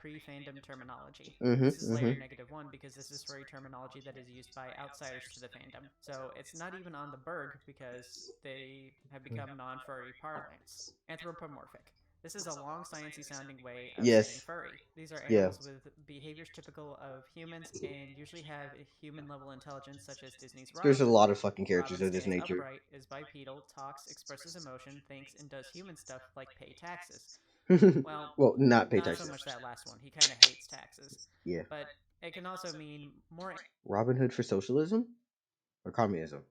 pre-fandom terminology. Mhm. This is layer Mhm. -1 because this is furry terminology that is used by outsiders to the fandom. So it's not even on the Berg because they have become non-furry parlance. Anthropomorphic. This is a long sciencey sounding way of saying Yes. furry. These are Yeah. animals with behaviors typical of humans and usually have a human level intelligence such as Disney's There's Robin a Hood. lot of fucking characters Robin of this stands nature. upright, is bipedal, talks, expresses emotion, thinks, and does human stuff like pay taxes. Well, Well, not pay not so taxes. much that last one. He kind of hates taxes. Yeah. But it can also mean more Robin Hood for socialism or communism?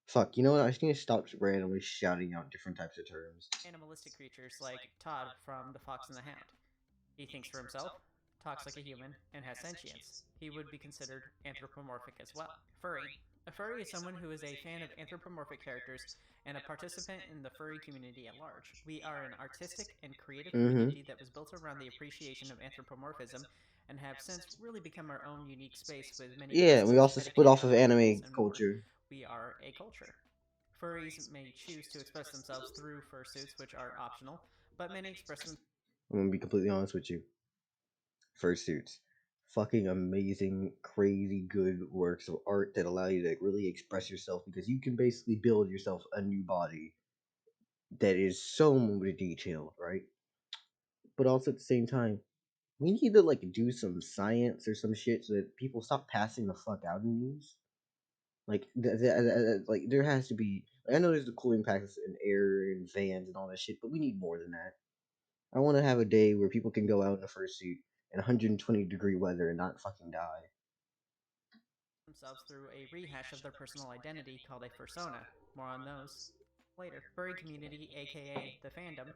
Fuck, you know what? I just need to stop randomly shouting out different types of terms. animalistic creatures like Todd from The Fox and the Hound. He thinks for himself, talks like a human, and has sentience. He would be considered anthropomorphic as well. Furry. A furry is someone who is a fan of anthropomorphic characters and a participant in the furry community at large. We are an artistic and creative Mm-hmm. community that was built around the appreciation of anthropomorphism and have since really become our own unique space with many Yeah, and we customs, also split dedicated off of online rules, anime and more. culture. We are a culture. Furries may choose to express themselves through fursuits, which are optional, but many express themselves I'm gonna be completely honest with you. Fursuits. Fucking amazing, crazy good works of art that allow you to really express yourself because you can basically build yourself a new body that is so much detail, right? But also at the same time, we need to like do some science or some shit so that people stop passing the fuck out in these. Like, like there has to be. I know there's the cooling packs and air and fans and all that shit, but we need more than that. I want to have a day where people can go out in a fursuit in 120-degree weather and not fucking die. through a rehash of their personal identity called a fursona. More on those later. Furry community, aka the fandom,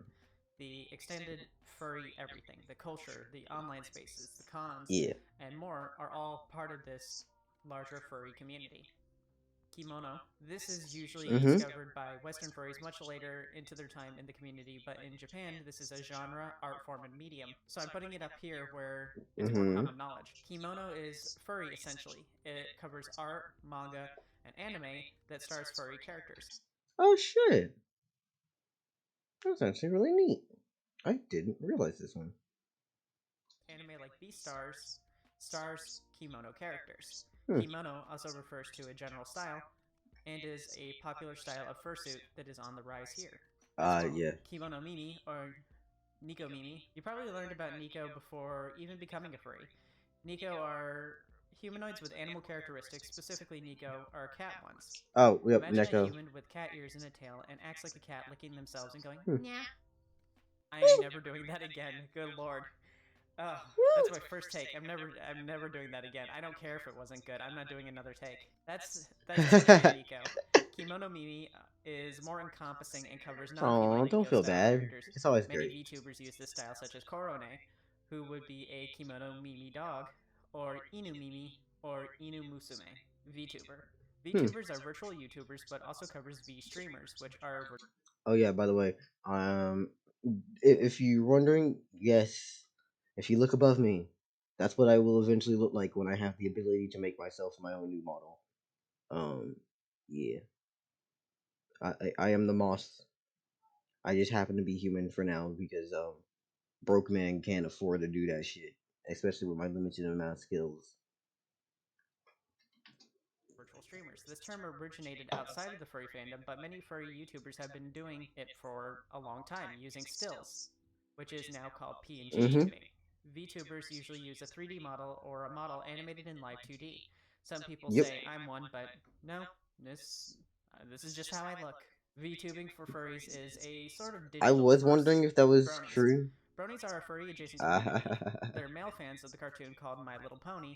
the extended furry everything, the culture, the online spaces, the cons, Yeah. and more are all part of this larger furry community. Kimono. This is usually Mhm. discovered by Western furries much later into their time in the community, but in Japan, this is a genre, art form, and medium. So I'm putting it up here where it's more Mhm. common knowledge. Kimono is furry essentially. It covers art, manga, and anime that stars furry characters. Oh shit. That's actually really neat. I didn't realize this one. Anime like Beastars stars kimono characters. Hmm. Kimono also refers to a general style and is a popular style of fursuit that is on the rise here as well. Yeah. Kimono Mimi or Nico Mimi. You probably learned about Nico before even becoming a furry. Nico are humanoids with animal characteristics, specifically Nico are cat ones. Oh, yep, Imagine a Neko. human with cat ears and a tail and acts like a cat licking themselves and going, Hmm. "Nya." I am never doing that again. Good lord. Oh, that's my first take. I'm never doing that again. I don't care if it wasn't good. I'm not doing another take. That's essentially Nico. Kimono Mimi is more encompassing and covers non-feline Aw, don't Nico feel style bad. characters. It's always Many great. VTubers use this style, such as Korone, who would be a Kimono Mimi dog, or Inu Mimi, or Inu Musume, VTuber. Hmm. VTubers are virtual YouTubers, but also covers V streamers, which are Oh yeah, by the way, if you're wondering, yes, if you look above me, that's what I will eventually look like when I have the ability to make myself my own new model. Um, yeah, I am the moss. I just happen to be human for now because broke man can't afford to do that shit, especially with my limited amount of skills. virtual streamers. This term originated outside of the furry fandom, but many furry YouTubers have been doing it for a long time using stills, which is now called PNG Mm-hmm. tubing. VTubers usually use a 3D model or a model animated in live 2D. Some people Yep. say I'm one, but no, this is just how I look. VTubing for furries is a sort of I digital was wondering fursuit if that of was bronies. true. Bronies are a furry adjacent community. Ah. They're male fans of the cartoon called My Little Pony,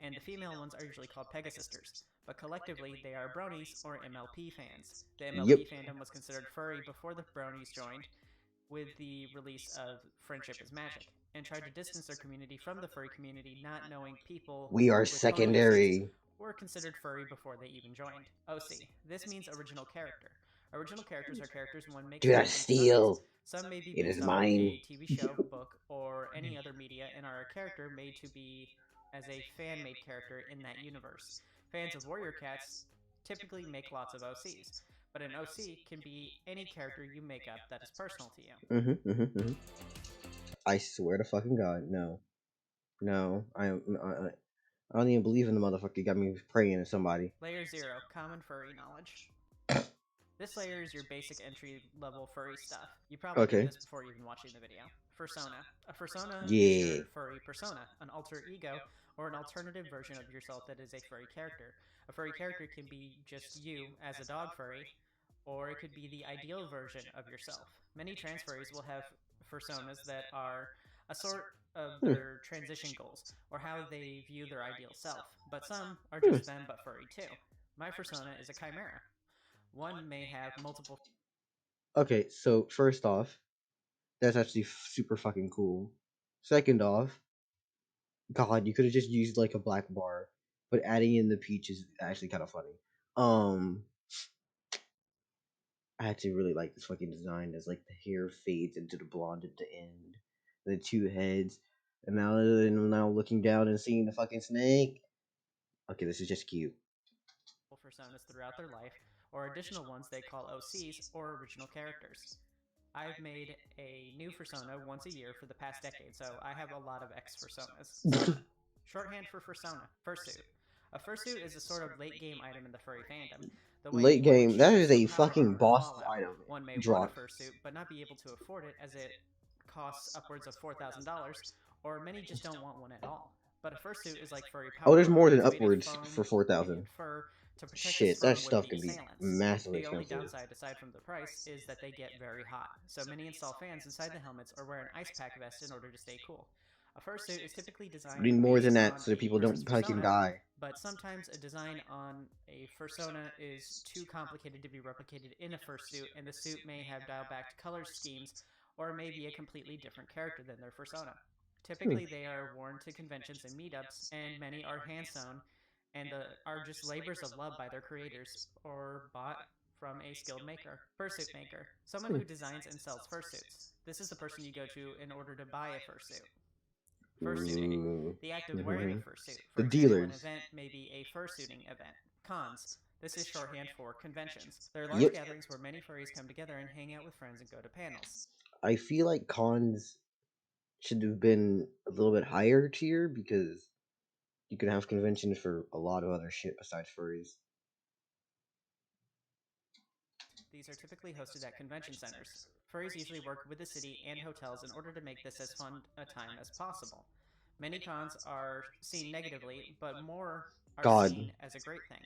and the female ones are usually called Pegasisters, but collectively they are bronies or MLP fans. The Yep. MLP fandom was considered furry before the bronies joined with the release of Friendship is Magic, and tried to distance their community from the furry community, not knowing people We are with pony descents secondary. were considered furry before they even joined. OC. This means original character. Original characters are characters one makes Do their not own stories. steal. Some may be It is based off of mine. a TV show, book, or any other media, and are a character made to be as a fan made character in that universe. Fans of Warrior Cats typically make lots of OCs, but an OC can be any character you make up that is personal to you. Mm-hmm, mm-hmm, mm-hmm. I swear to fucking God, no, no. I don't even believe in the motherfucker. Got me praying to somebody. Layer 0, Common Furry Knowledge. This layer is your basic entry level furry stuff. You probably knew Okay. this before even watching the video. Fursona. A fursona is Yeah. your furry persona, an alter ego, or an alternative version of yourself that is a furry character. A furry character can be just you as a dog furry, or it could be the ideal version of yourself. Many trans furries will have personas that are a sort of Hmm. their transition goals, or how they view their ideal self, but some are Hmm. just them but furry too. My persona is a chimera. One may have multiple. Okay, so first off, that's actually super fucking cool. Second off, God, you could have just used like a black bar, but adding in the peach is actually kind of funny. Um, I actually really like this fucking design. As like the hair fades into the blonde at the end, the two heads, and now looking down and seeing the fucking snake. Okay, this is just cute. Personas throughout their life, or additional ones they call OCs, or original characters. I've made a new fursona once a year for the past decade, so I have a lot of X fursonas. Shorthand for fursona, fursuit. A fursuit is a sort of late game item in the furry fandom, the way Late one would game, that choose is for a power fucking armor in boss Fallout. item. One may want a Drop. fursuit, but not be able to afford it as it costs upwards of $4,000, or many just don't want one at all. But a fursuit is like furry Oh, power there's armor. more than It's made of upwards foam for 4,000. and fur to protect us Shit, that from stuff would-be can be assailants. massively The only expensive. downside, aside from the price, is that they get very hot, so many install fans inside the helmets or wear an ice pack vest in order to stay cool. A fursuit is typically I designed need more than based that on so that a people person's don't fucking persona, die. but sometimes a design on a fursona is too complicated to be replicated in a fursuit, and the suit may have dial-backed color schemes or may be a completely different character than their fursona. Hmm. Typically, they are worn to conventions and meetups, and many are hand-sewn and are just labors of love by their creators or bought from a skilled maker. Fursuit maker, someone who designs and sells fursuits. This is the person you go to in order to buy a fursuit. Fursuiting, Ooh. the act of wearing a Mhm. fursuit. The For example, an dealers. event may be a fursuiting event. Cons. This is shorthand for conventions. They're large Yep. gatherings where many furries come together and hang out with friends and go to panels. I feel like cons should have been a little bit higher tier because you could have conventions for a lot of other shit besides furries. These are typically hosted at convention centers. Furries usually work with the city and hotels in order to make this as fun a time as possible. Many cons are seen negatively, but more are God. seen as a great thing.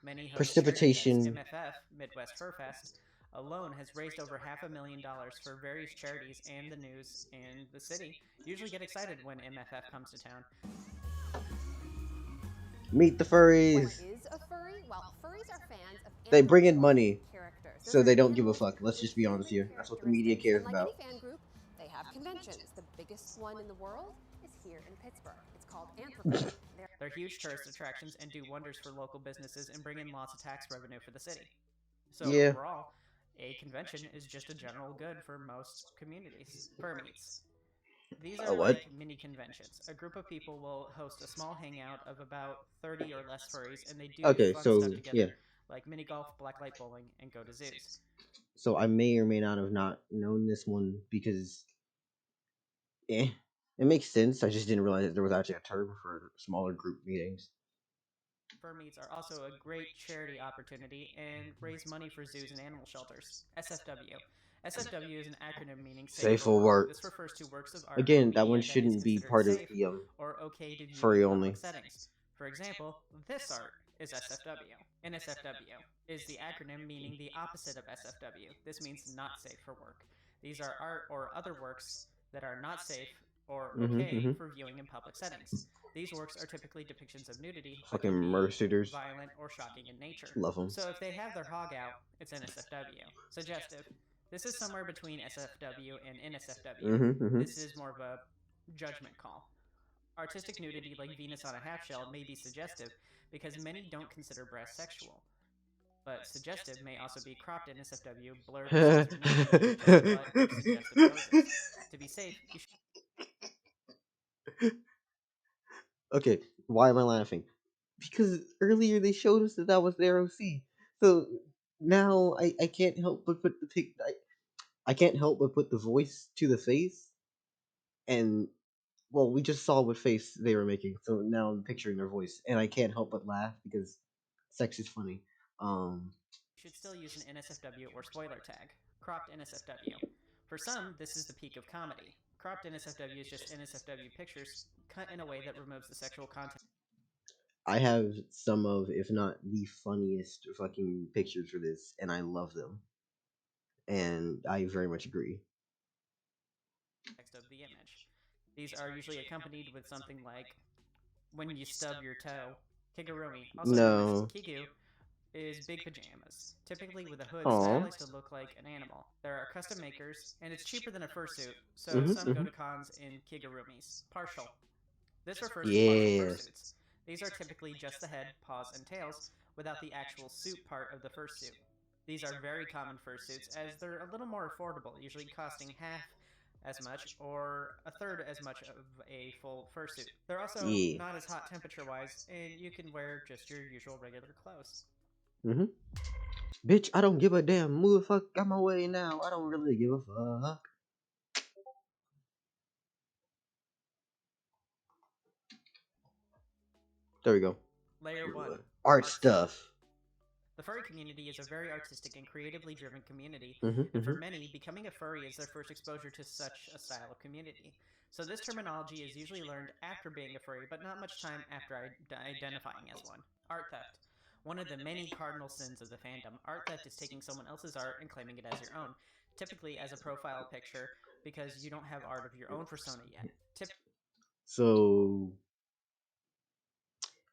Many host charity events. Precipitation. MFF, Midwest Fur Fest, alone has raised over $500,000 for various charities, and the news and the city usually get excited when MFF comes to town. Meet the What furries. is a furry? Well, furries are fans of They bring in anthropomorphic money, characters. Those so are they don't give a animals fuck. Let's with just be honest human here. That's what the media characteristics. cares And like any about. fan group, they have conventions. The biggest one in the world is here in Pittsburgh. It's called Anthropon. They're huge tourist attractions and do wonders for local businesses and bring in lots of tax revenue for the city. So Yeah. overall, a convention is just a general good for most communities. Fur meets. These A are what? like mini conventions. A group of people will host a small hangout of about 30 or less furries, and they do Okay, fun stuff so yeah. together, like mini golf, blacklight bowling, and go to zoos. So I may or may not have not known this one because it makes sense. I just didn't realize that there was actually a term for smaller group meetings. Fur meets are also a great charity opportunity and raise money for zoos and animal shelters. SFW. SFW is an acronym meaning Safe Safe for for Work. work. This refers to works of art or Again, that one media that is shouldn't be considered part of safe the or okay to view in furry public only. settings. For example, this art is SFW. NSFW is the acronym meaning the opposite of SFW. This means not safe for work. These are art or other works that are not safe or okay Mhm. for viewing in public settings. These works are typically depictions of nudity, but Fucking can be merceders. violent or shocking in nature. Love them. So if they have their hog out, it's NSFW. Suggestive. This is somewhere between SFW and NSFW. Mhm. This is more of a judgment call. Artistic nudity, like Venus on a half shell, may be suggestive because many don't consider breasts sexual. But suggestive may also be cropped NSFW, blurred or censored nudity, just butt or suggestive poses. To be safe, you should. Okay, why am I laughing? Because earlier they showed us that that was their OC. So now I can't help but put the I can't help but put the voice to the face. And well, we just saw what face they were making, so now I'm picturing their voice, and I can't help but laugh because sex is funny. Um, You should still use an NSFW or spoiler tag, cropped NSFW. For some, this is the peak of comedy. Cropped NSFW is just NSFW pictures cut in a way that removes the sexual content I have some of, if not the funniest fucking pictures for this, and I love them, and I very much agree. of the image. These are usually accompanied with something like when you stub your toe, kigurumi, also known as No. kigu, is big pajamas, typically with a hood Aw. stylized to look like an animal. There are custom makers, and it's cheaper than a fursuit, so Mhm. some go to Mhm. cons in kigurumis. Partial. This refers to partial Yes. fursuits. These are typically just the head, paws, and tails, without the actual suit part of the fursuit. These are very common fursuits as they're a little more affordable, usually costing half as much or a third as much of a full fursuit. They're also Yeah. not as hot temperature wise, and you can wear just your usual regular clothes. Mhm. Bitch, I don't give a damn. Move the fuck out my way now. I don't really give a fuck. There we go. Layer 1. Art Art stuff. stuff. The furry community is a very artistic and creatively driven community, Mhm. and for Mhm. many, becoming a furry is their first exposure to such a style of community. So this terminology is usually learned after being a furry, but not much time after identifying as one. Art theft. One of the many cardinal sins of the fandom, art theft is taking someone else's art and claiming it as your own, typically as a profile picture because you don't have art of your own persona yet. So,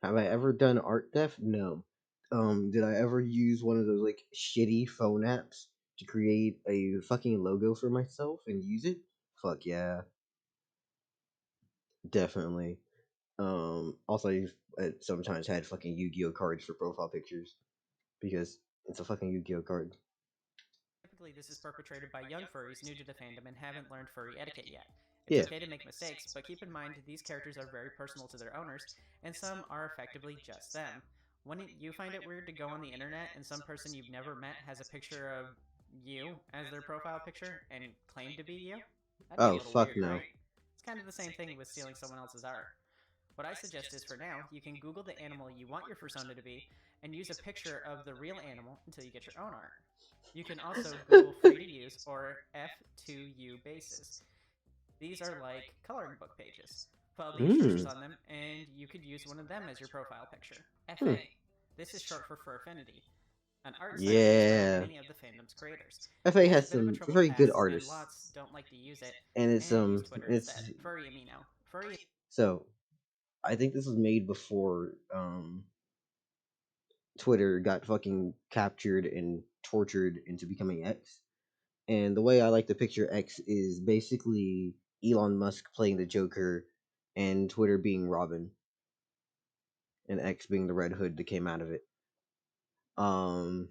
have I ever done art theft? No. Did I ever use one of those like shitty phone apps to create a fucking logo for myself and use it? Fuck yeah, definitely. Also, I've sometimes had fucking Yu-Gi-Oh cards for profile pictures because it's a fucking Yu-Gi-Oh card. Typically, this is perpetrated by young furries new to the fandom and haven't learned furry etiquette yet. It's Yeah. okay to make mistakes, but keep in mind these characters are very personal to their owners, and some are effectively just them. Wouldn't you find it weird to go on the internet and some person you've never met has a picture of you as their profile picture and claim to be you? That'd be a Oh little fuck weird, no. right? It's kind of the same thing with stealing someone else's art. What I suggest is for now, you can Google the animal you want your persona to be and use a picture of the real animal until you get your own art. You can also Google free to use or F2U bases. These are like coloring book pages. Follow the instructions Mm. on them, and you could use one of them as your profile picture. Hmm. FA. This is short for Fur Affinity, an art site used by Yeah. many of the fandom's creators. FA It has a has bit of a some troubled very good past, and artists, lots don't like to use it and and use Twitter it's instead. Furry Amino. Furry. so I think this was made before Twitter got fucking captured and tortured into becoming X. And the way I like to picture X is basically Elon Musk playing the Joker and Twitter being Robin and X being the Red Hood that came out of it. Um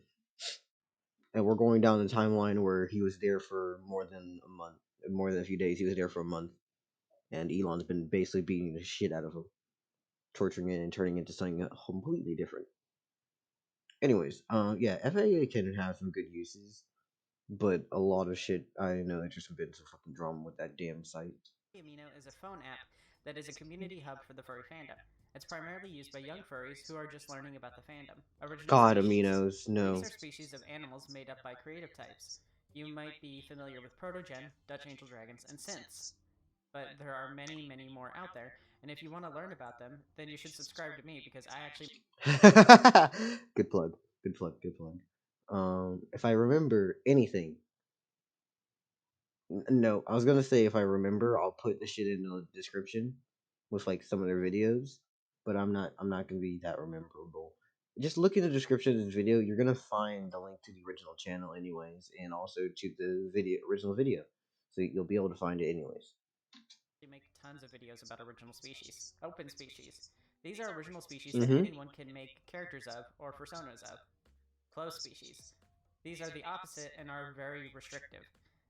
and we're going down the timeline where he was there for more than a month, more than a few days. He was there for a month, and Elon's been basically beating the shit out of him, torturing it and turning it into something completely different. Anyways, yeah, FAA can have some good uses, but a lot of shit I know it's just been some fucking drama with that damn site. Amino is a phone app that is a community hub for the furry fandom. It's primarily used by young furries who are just learning about the fandom. Original God, species. aminos, These no. are species of animals made up by creative types. You might be familiar with Protogen, Dutch Angel Dragons, and Synths. But there are many, many more out there, and if you want to learn about them, then you should subscribe to me because I actually Good plug. Good plug. Good plug. If I remember anything, no, I was gonna say if I remember, I'll put the shit in the description with like some of their videos, but I'm not. I'm not gonna be that rememberable. Just look in the description of this video. You're gonna find the link to the original channel, anyways, and also to the original video, so you'll be able to find it anyways. make tons of videos about original species. Open species. These are original species that Mm-hmm. anyone can make characters of or personas of. Closed species. These are the opposite and are very restrictive.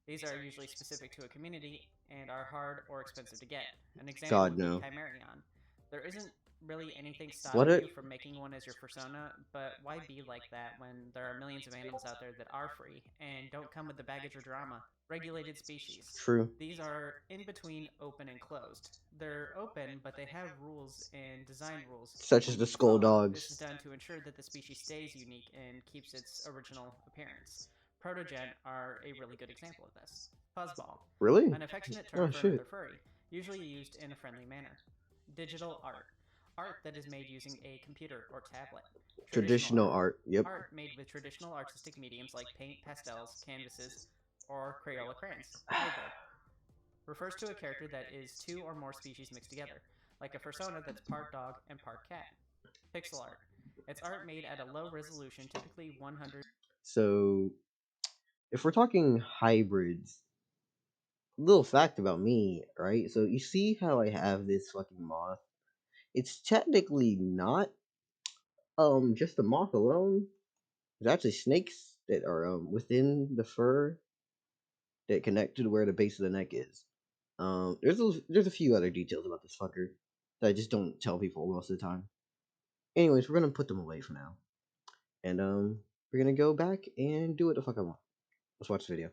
These are usually specific to a community and are hard or expensive to get. An example God would be no. Chimerion. There isn't really anything What stop a you from making one as your persona, but why be like that when there are millions of animals out there that are free and don't come with the baggage or drama? Regulated species. true. These are in between open and closed. They're open, but they have rules and design rules Such that as you the need to skull follow. This is dogs. done to ensure that the species stays unique and keeps its original appearance. Protogen are a really good example of this. Fuzzball, Really? an affectionate term Oh for shit. another furry, usually used in a friendly manner. Digital art, art that is made using a computer or tablet. Traditional Traditional art, art. Yep. art made with traditional artistic mediums like paint, pastels, canvases, or Crayola crayons. Hybrid refers to a character that is two or more species mixed together, like a persona that's part dog and part cat. Pixel art, it's art made at a low resolution, typically 100. So if we're talking hybrids, little fact about me, right? So you see how I have this fucking moth? It's technically not just a moth alone. There's actually snakes that are within the fur that connect to where the base of the neck is. There's a few other details about this fucker that I just don't tell people most of the time. Anyways, we're gonna put them away for now, and we're gonna go back and do what the fuck I want. Let's watch the video.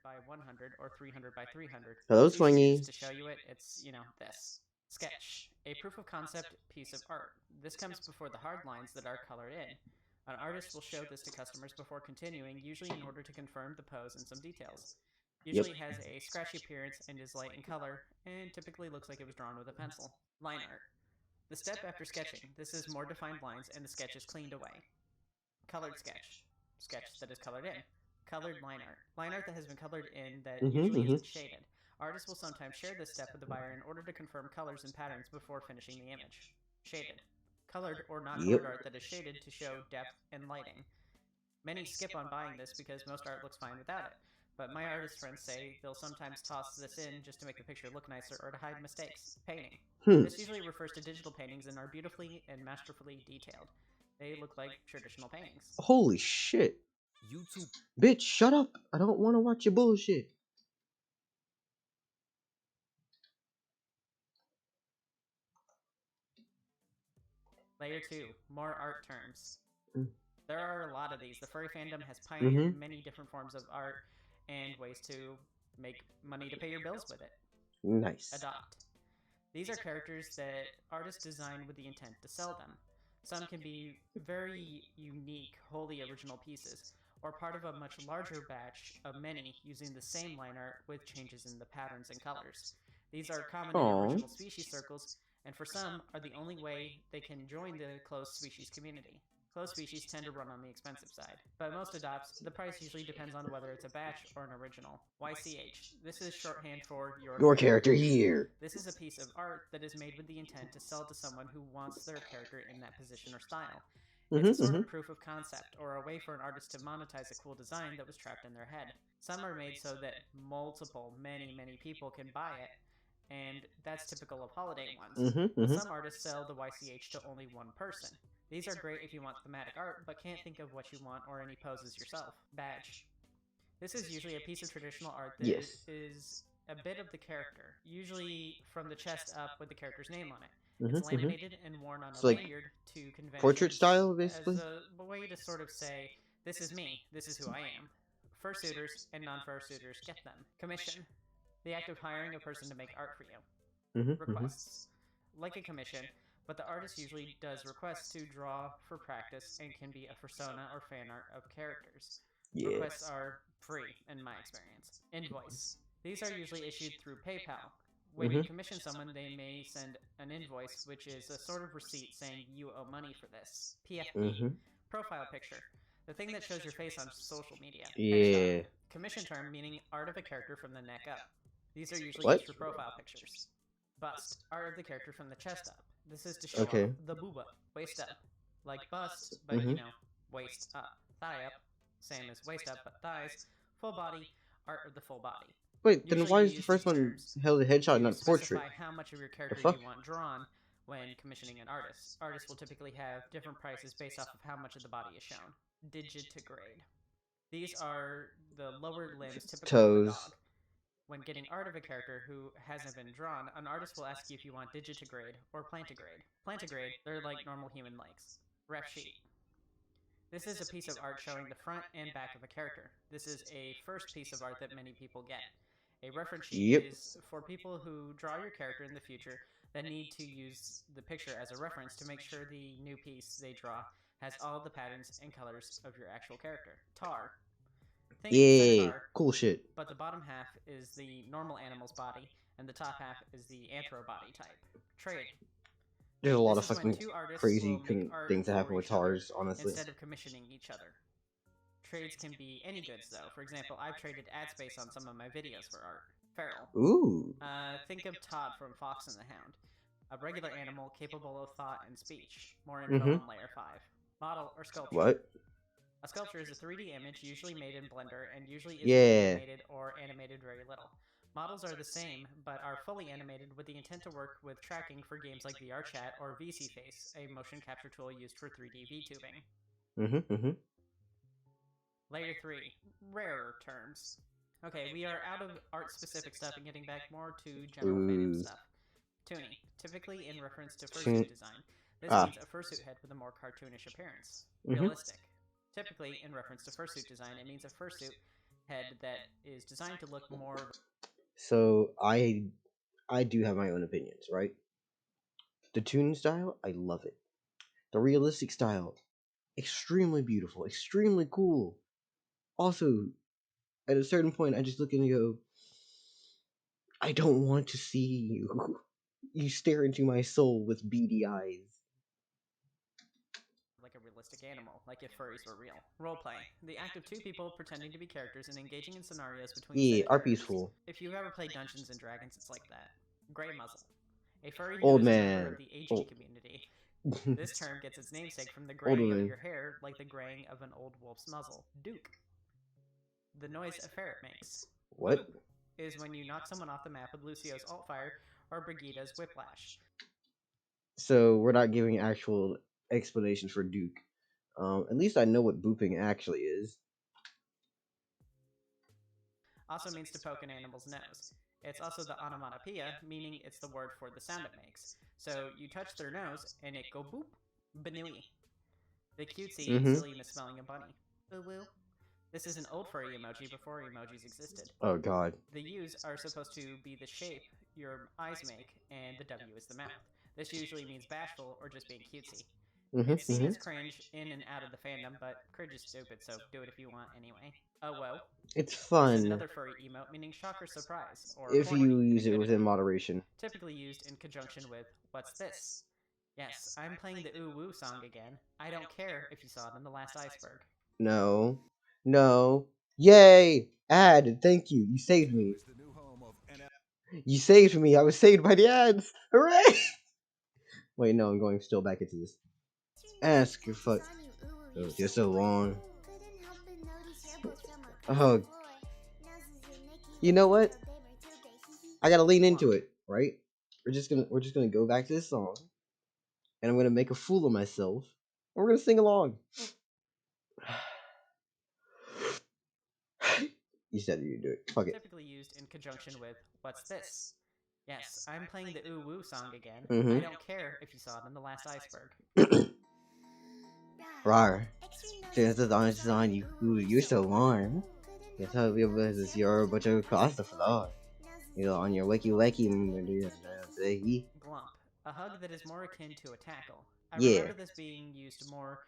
by 100 or 300 by 300. Hello, It's usually Swingy. just to show you it. It's, this. Sketch, a proof of concept piece of art. This comes before the hard lines that are colored in. An artist will show this to customers before continuing, usually in order to confirm the pose and some details. Yep. Usually has a scratchy appearance and is light in color, and typically looks like it was drawn with a pencil. Line art. The step after sketching. This is more defined lines and the sketch is cleaned away. Colored sketch. Sketch that is colored in. Colored line art. Line art that has been colored in that usually isn't shaded. Artists will sometimes share this step with the buyer in order to confirm colors and patterns before finishing the image. Shaded. Colored or not colored art that is shaded to show depth and lighting. Many skip on buying this because most art looks fine without it, but my artist friends say they'll sometimes toss this in just to make the picture look nicer or to hide mistakes. Painting. This usually refers to digital paintings and are beautifully and masterfully detailed. They look like traditional paintings. Holy shit. YouTube. Bitch, shut up. I don't want to watch your bullshit. Layer 2. More art terms. Mm. There are a lot of these. The furry fandom has pioneered Mhm. many different forms of art and ways to make money to pay your bills with it. Nice. Adopt. These are characters that artists design with the intent to sell them. Some can be very unique, wholly original pieces, or part of a much larger batch of many using the same line art with changes in the patterns and colors. These are common in Aw. original species circles, and for some are the only way they can join the closed species community. Closed species tend to run on the expensive side, but most adopts, the price usually depends on whether it's a batch or an original. YCH. This is shorthand for Your character here. This is a piece of art that is made with the intent to sell to someone who wants their character in that position or style. It's a sort of proof of concept, or a way for an artist to monetize a cool design that was trapped in their head. Some are made so that many people can buy it, and that's typical of holiday ones. But some artists sell the YCH to only one person. These are great if you want thematic art, but can't think of what you want or any poses yourself. Badge. This is usually a piece of traditional art that Yes. is a bit of the character, usually from the chest up with the character's name on it. Mhm, It's mhm. laminated and worn on It's a like lanyard to conventions portrait style, basically? as a way to sort of say, this is me, this is who I am. Fursuiters and non-fursuiters get them. Commission. The act of hiring a person to make art for you. Mhm, mhm. Requests. Like a commission, but the artist usually does requests to draw for practice and can be a persona or fan art of characters. Yeah. Requests are free, in my experience. Invoice. These are usually issued through PayPal. When you commission someone, they may send an invoice, which is a sort of receipt saying you owe money for this. PFP. Mhm. Profile picture. The thing that shows your face on social media. Yeah. Headshot. Commission term meaning art of a character from the neck up. These are usually What? used for profile pictures. Bust. Art of the character from the chest up. This is to show Okay. off the booba, waist up. Like bust, but waist up. Thigh up, same as waist up, but thighs. Full body, art of the full body. Wait, then Usually why you is the use first these one terms held a headshot, to not portrait? specify how much of your character fuck? you want drawn when commissioning an artist. Artists will typically have different prices based off of how much of the body is shown. Digitigrade. These are the lower limbs typical of a Toes. dog. When getting art of a character who hasn't been drawn, an artist will ask you if you want digitigrade or plantigrade. Plantigrade, they're like normal human legs. Ref sheet. This is a piece of art showing the front and back of a character. This is a first piece of art that many people get. A reference sheet Yep. is for people who draw your character in the future that need to use the picture as a reference to make sure the new piece they draw has all the patterns and colors of your actual character. Tar. Think Yay. centaur, Cool shit. but the bottom half is the normal animal's body, and the top half is the anthro body type. Trade. There's a lot This of is when fucking two artists crazy will make art things that happen for with each other tars, honestly. instead of commissioning each other. Trades can be any goods, though. For example, I've traded ad space on some of my videos for art. Feral. Ooh. Think of Todd from Fox and the Hound. A regular animal capable of thought and speech. More info on layer 5. Model or sculpture. What? A sculpture is a 3D image usually made in Blender and usually isn't animated or animated very little. Models are the same, but are fully animated with the intent to work with tracking for games like VRChat or VCFace, a motion capture tool used for 3D VTubing. Layer 3. Rarer terms. Okay, we are out of art-specific stuff and getting back more to general fandom stuff. Toonie, typically in reference to fursuit design. This means a fursuit head with a more cartoonish appearance. Realistic. Typically in reference to fursuit design, it means a fursuit head that is designed to look more... So, I do have my own opinions, right? The toon style, I love it. The realistic style, extremely beautiful, extremely cool. Also, at a certain point, I just look and go, I don't want to see you. You stare into my soul with beady eyes. Like a realistic animal, like if furries were real. Roleplay. The act of two people pretending to be characters and engaging in scenarios between said are characters. peaceful. If you've ever played Dungeons and Dragons, it's like that. Gray muzzle. A furry who Old is a man. member of the aging community. This term gets its namesake from the Old graying of woman. your hair like the graying of an old wolf's muzzle. Duke. The noise a ferret makes. What? Boop is when you knock someone off the map with Lucio's alt fire or Brigida's whiplash. So we're not giving actual explanation for Duke. At least I know what booping actually is. Also means to poke an animal's nose. It's also the onomatopoeia, meaning it's the word for the sound it makes. So you touch their nose and it go boop, banooey. The cutesy, silly misspelling a bunny. Boo woo. This is an old furry emoji before emojis existed. Oh god. The U's are supposed to be the shape your eyes make, and the W is the mouth. This usually means bashful or just being cutesy. It's seen as cringe in and out of the fandom, but cringe is stupid, so do it if you want anyway. Oh, whoa. It's This is fun another furry emote, meaning shock or surprise, or if horny you in a use it good within way. moderation. Typically used in conjunction with, what's this? Yes, I'm playing the Ooh Woo song again. I don't care if you saw it in the last Iceberg. No. No. Yay! Ad, thank you. You saved me. You saved me. I was saved by the ads. Hooray! Wait, no, I'm going still back into this. Ask your fuck. Oh, you're so long. Oh. You know what? I gotta lean into it, right? We're just gonna go back to this song, and I'm gonna make a fool of myself, and we're gonna sing along. You said you do it. Fuck it. Typically used in conjunction with, what's this? Yes, I'm playing the Ooh Woo song again. I don't care if you saw it in the last Iceberg. Rawr. Chances on you. Ooh, you're so warm. You tell me this you're but you're across the floor. You're on your wakey. Glump. A hug that is more akin to a tackle. I Yeah. remember this being used more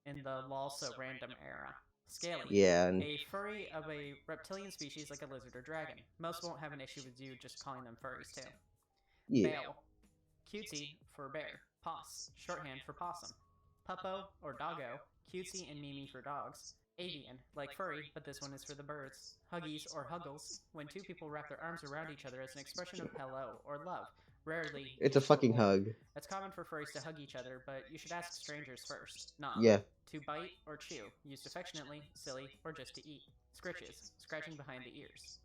in the lol so random era. Scaly. Yeah. A furry of a reptilian species like a lizard or dragon. Most won't have an issue with you just calling them furries too. Yeah. Bale. Cutesy for bear. Poss. Shorthand for possum. Puppo or doggo. Cutesy and Mimi for dogs. Avian, like furry, but this one is for the birds. Huggies or huggles, when two people wrap their arms around each other as an expression of hello or love. Rarely. It's a fucking hug. It's common for furries to hug each other, but you should ask strangers first. Nom. Yeah. To bite or chew, used affectionately, silly, or just to eat. Scritches, scratching behind the ears.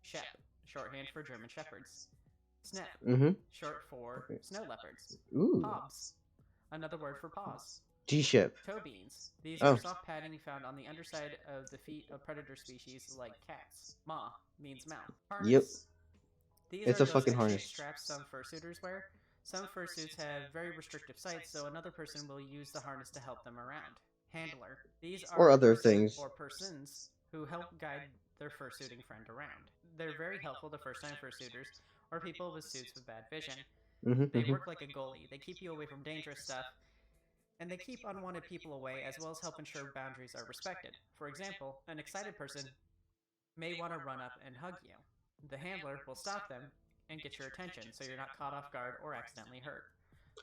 Shep, shorthand for German shepherds. Snep, short for snow leopards. Ooh. Pobs, another word for paws. G-ship. Toe beans. These are Oh, soft padding found on the underside of the feet of predator species like cats. Maw means mouth. yep. Harness. These It's are a those fucking egg-shaped harness. straps some fursuiters wear. Some fursuits have very restrictive sights, so another person will use the harness to help them around. Handler. These Or are a other person things. or persons who help guide their fursuiting friend around. They're very helpful to first-time fursuiters or people with suits with bad vision. They Mm-hmm. work like a goalie. They keep you away from dangerous stuff, and they keep unwanted people away as well as help ensure boundaries are respected. For example, an excited person may want to run up and hug you. The handler will stop them and get your attention so you're not caught off guard or accidentally hurt.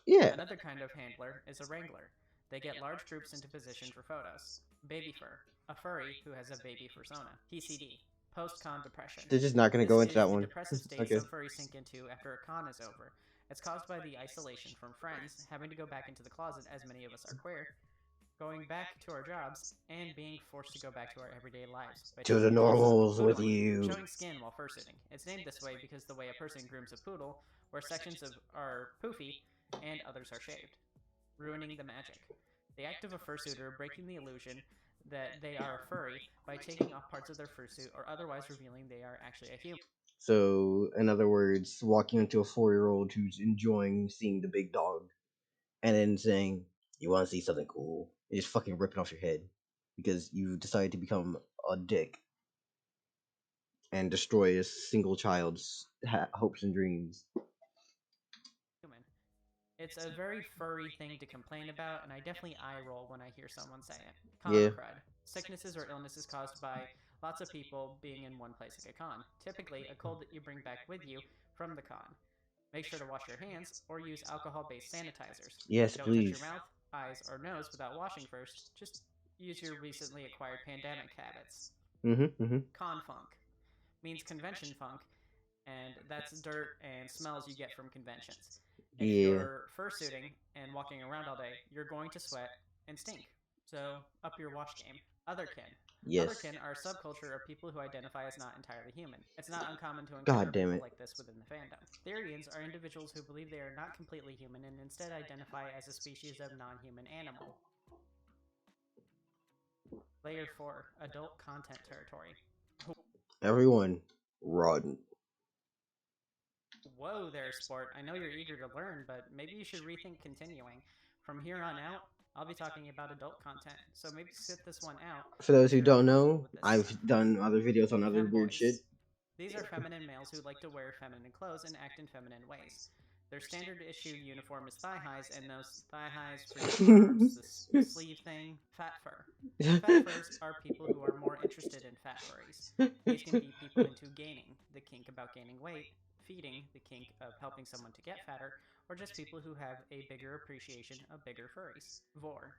Yeah. Another kind of handler is a wrangler. They get large groups into position for photos. Baby fur, a furry who has a baby fursona. PCD, post-con depression. They're just not gonna This go into is that the one. depressive state Okay. some furries sink into after a con is over. It's caused by the isolation from friends, having to go back into the closet as many of us are queer, going back to our jobs, and being forced to go back to our everyday lives, which To the usually suck. normals with Poodling, you. showing skin while fursuiting. It's named this way because the way a person grooms a poodle, where sections are poofy and others are shaved. Ruining the magic. The act of a fursuiter breaking the illusion that they are a furry by taking off parts of their fursuit or otherwise revealing they are actually a human. So, in other words, walking into a 4-year-old who's enjoying seeing the big dog and then saying, "You want to see something cool?" and just fucking ripping off your head because you decided to become a dick and destroy a single child's hopes and dreams. It's a very furry thing to complain about, and I definitely eye roll when I hear someone say it. Con Yeah. crud. Sicknesses or illnesses caused by lots of people being in one place like a con. Typically, a cold that you bring back with you from the con. Make sure to wash your hands or use alcohol-based sanitizers. Yes, Don't touch your please. mouth, eyes, or nose without washing first. Just use your recently acquired pandemic habits. Mm-hmm. Con funk means convention funk, and that's dirt and smells you get from conventions. If Yeah. you're fursuiting and walking around all day, you're going to sweat and stink. So up your wash game. Otherkin. Yes. Otherkin are a subculture of people who identify as not entirely human. It's not uncommon to God encounter damn people it. like this within the fandom. Therians are individuals who believe they are not completely human and instead identify as a species of non-human animal. Layer 4, adult content territory. Everyone, run. Whoa there, sport. I know you're eager to learn, but maybe you should rethink continuing. From here on out, I'll be talking about adult content, so maybe sit this one out For those if who you're don't uncomfortable know, with this I've stuff. done other videos on other weird shit. Femboys. These are feminine males who like to wear feminine clothes and act in feminine ways. Their standard issue uniform is thigh highs, and those thigh highs for your arms, this sleeve thing, fat fur. Fat furs are people who are more interested in fat furries. These can be people into gaining, the kink about gaining weight, feeding, the kink of helping someone to get fatter, or just people who have a bigger appreciation of bigger furries. Vor.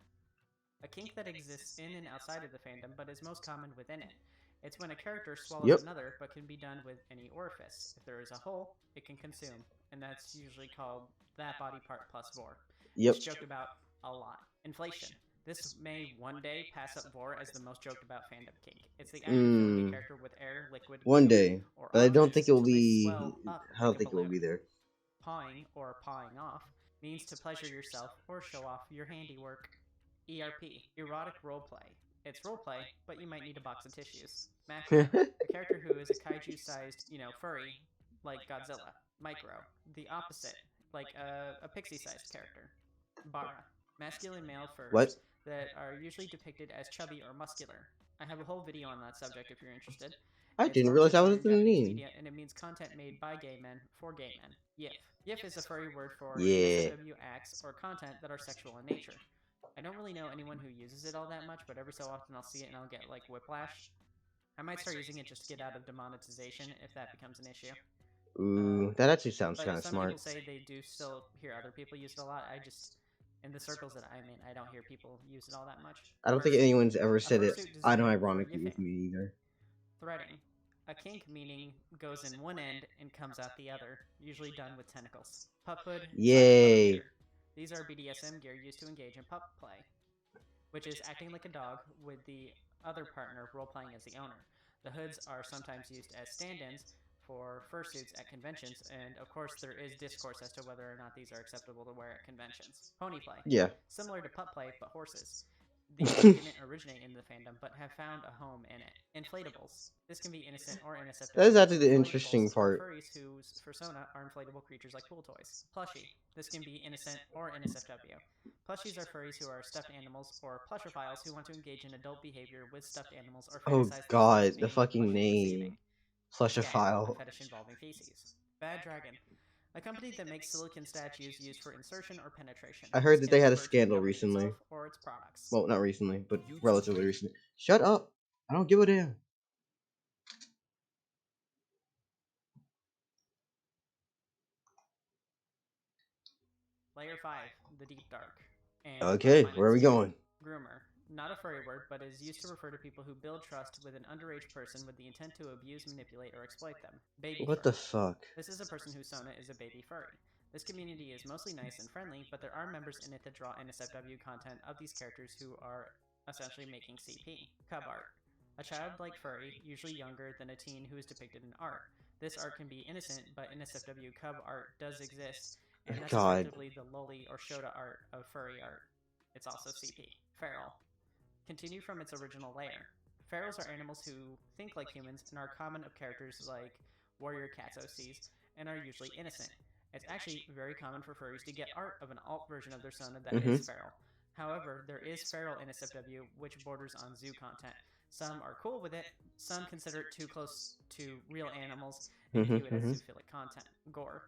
A kink that exists in and outside of the fandom, but is most common within it. It's when a character swallows Yep. another, but can be done with any orifice. If there is a hole, it can consume, and that's usually called that body part plus vor. Yep. It's joked about a lot. Inflation. This may one day pass up vor as the most joked about fandom kink. It's the act of filling a character with air, liquid, One goo, day, or but I don't objects think it will until they be. swell up I like don't a think it will balloon. be there. Pawing or pawing off means to pleasure yourself or show off your handiwork. ERP, erotic roleplay. It's roleplay, but you might need a box of tissues. Macro, a character who is a kaiju-sized, furry, like Godzilla. Micro, the opposite, like a pixie-sized character. Bara, masculine male furs What? that are usually depicted as chubby or muscular. I have a whole video on that subject if you're interested. I It's didn't largely realize that seen was in the Japanese name. media, and it means content made by gay men for gay men. YIF. YIF is a furry word for Yeah. SFW acts or content that are sexual in nature. I don't really know anyone who uses it all that much, but every so often I'll see it and I'll get like whiplash. I might start using it just to get out of demonetization if that becomes an issue. Ooh, that actually sounds But kind of some smart. people say they do still hear other people use it a lot. In the circles that I'm in, I don't hear people use it all that much. I don't think Fursuit. anyone's ever A said it fursuit designed for unironically with yiffing. me either. Threading. A kink meaning goes in one end and comes out the other, usually done with tentacles. Puphood / Yay. pup gear. These are BDSM gear used to engage in pup play, which is acting like a dog with the other partner role-playing as the owner. The hoods are sometimes used as stand-ins for fursuits at conventions, and of course, there is discourse as to whether or not these are acceptable to wear at conventions. Pony play. Yeah. Similar to pup play, but horses. These didn't originate in the fandom, but have found a home in it. Inflatables. This can be innocent or That is NSFW actually for the floating interesting pulse or part. furries whose persona are inflatable creatures like pool toys. Plushie. This can be innocent or NSFW. Plushies are furries who are stuffed animals or plusherphiles who want to engage in adult behavior with stuffed animals or Oh fantasize themselves god, the being the fucking plushie name. receiving. Skag, a Plushophile. fetish involving feces. Bad Dragon, a company that makes silicon statues used for insertion or penetration. I This heard that can they had a refer to the scandal government recently. itself or its products. Well, not recently, but relatively recently. Shut up. I don't give a damn. Layer 5, the Deep Dark. And our Okay, where are we finest. going? Groomer. Not a furry word, but is used to refer to people who build trust with an underage person with the intent to abuse, manipulate, or exploit them. Baby What furry. the fuck? This is a person whose sona is a baby furry. This community is mostly nice and friendly, but there are members in it that draw NSFW content of these characters who are essentially making CP. Cub art. A childlike furry, usually younger than a teen who is depicted in art. This art can be innocent, but NSFW cub art does exist, and that's God. effectively the loli or shota art of furry art. It's also CP. Feral. Continue from its original layer. Ferals are animals who think like humans and are common of characters like warrior cats OCs and are usually innocent. It's actually very common for furries to get art of an alt version of their sona that is feral. However, there is feral NSFW, which borders on zoo content. Some are cool with it, some consider it too close to real animals and view it as zoophilic content. Gore.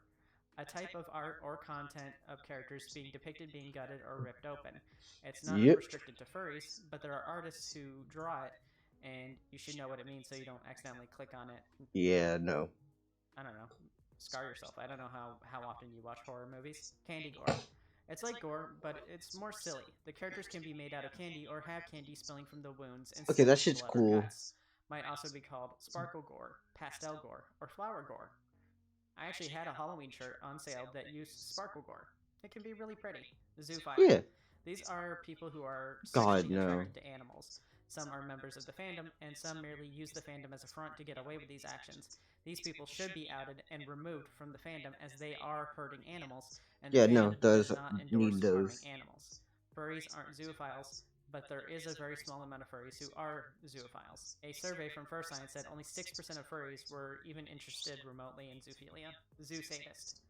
A type of art or content of characters being depicted being gutted or ripped open. It's not Yep. restricted to furries, but there are artists who draw it, and you should know what it means so you don't accidentally click on it. Yeah, no. I don't know, scar yourself. I don't know how often you watch horror movies. Candy gore. It's like gore, but it's more silly. The characters can be made out of candy or have candy spilling from the wounds Okay, instead that of shit's blood or cool. guts. Might also be called sparkle gore, pastel gore, or flower gore. I actually had a Halloween shirt on sale that used sparkle gore. It can be really pretty. Zoophile. Yeah. These are people who are God, sexually no. attracted to animals. Some are members of the fandom, and some merely use the fandom as a front to get away with these actions. These people should be outed and removed from the fandom as they are hurting animals, and the Yeah, no, fandom does those not endorse need harming those. animals. Furries aren't zoophiles, but there is a very small amount of furries who are zoophiles. A survey from Fur Science said only 6% of furries were even interested remotely in zoophilia. Zoo sadist.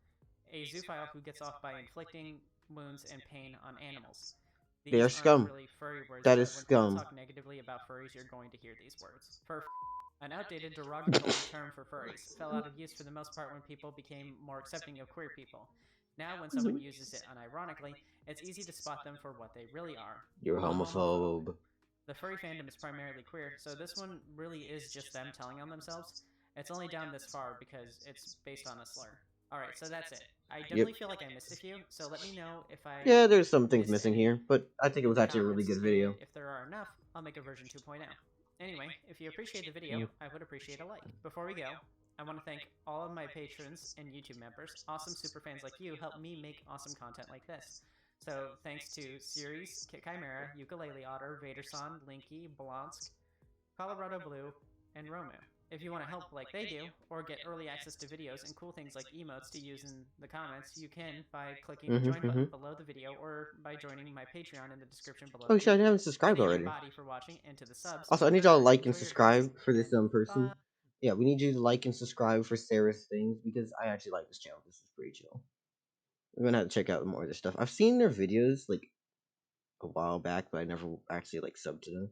A zoophile who gets off by inflicting wounds and pain on animals. They are These aren't scum. really furry words, That is but when people scum. talk negatively about furries, you're going to hear these words. An outdated derogatory term for furries, fell out of use for the most part when people became more accepting of queer people. Now, when someone uses it unironically, it's easy to spot them for what they really are. You're A homophobe. homophobe. The furry fandom is primarily queer, so this one really is just them telling on themselves. It's only down this far because it's based on a slur. Alright, so that's it. I Yep. definitely feel like I missed a few, so let me know if I Yeah, there's some things missed missing any here, but I think it in was the actually a really comments, good video. and if there are enough, I'll make a version 2.0. Anyway, if you appreciate the video, I would appreciate a like. Before we go, I want to thank all of my patrons and YouTube members. Awesome superfans like you help me make awesome content like this. So thanks to Series, Kit Chimera, Ukulele Otter, Vaderson, Linky, Blonsk, Colorado Blue, and Romu. If you want to help like they do, or get early access to videos and cool things like emotes to use in the comments, you can by clicking the join button below the video or by joining my Patreon in the description below Oh the shit, I video. haven't subscribed Thank already. everybody for watching, and to the subs. Also, I need y'all to like and enjoy your days, subscribe for this and person. bye. Yeah, we need you to like and subscribe for Sera's things because I actually like this channel. This is pretty chill. We're gonna have to check out more of this stuff. I've seen their videos like a while back, but I never actually like subbed to them.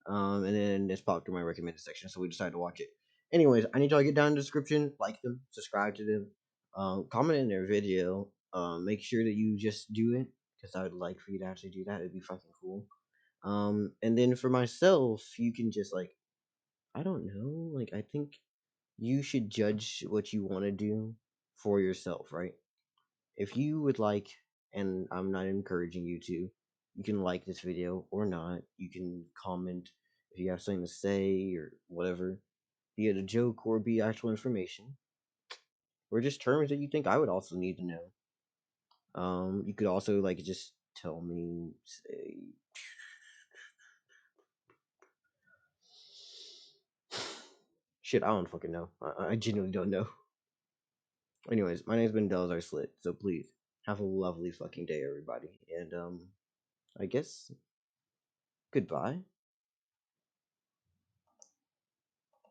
And then this popped through my recommended section, so we decided to watch it. Anyways, I need y'all to get down in the description, like them, subscribe to them, comment in their video. Make sure that you just do it because I would like for you to actually do that. It'd be fucking cool. And then for myself, you can just like I don't know, like I think you should judge what you want to do for yourself, right? If you would like, and I'm not encouraging you to, you can like this video or not. You can comment if you have something to say or whatever, be it a joke or be actual information, or just terms that you think I would also need to know. You could also like just tell me, say, Shit, I don't fucking know. I genuinely don't know. Anyways, my name's been Delzar Slit, so please have a lovely fucking day, everybody. And I guess goodbye.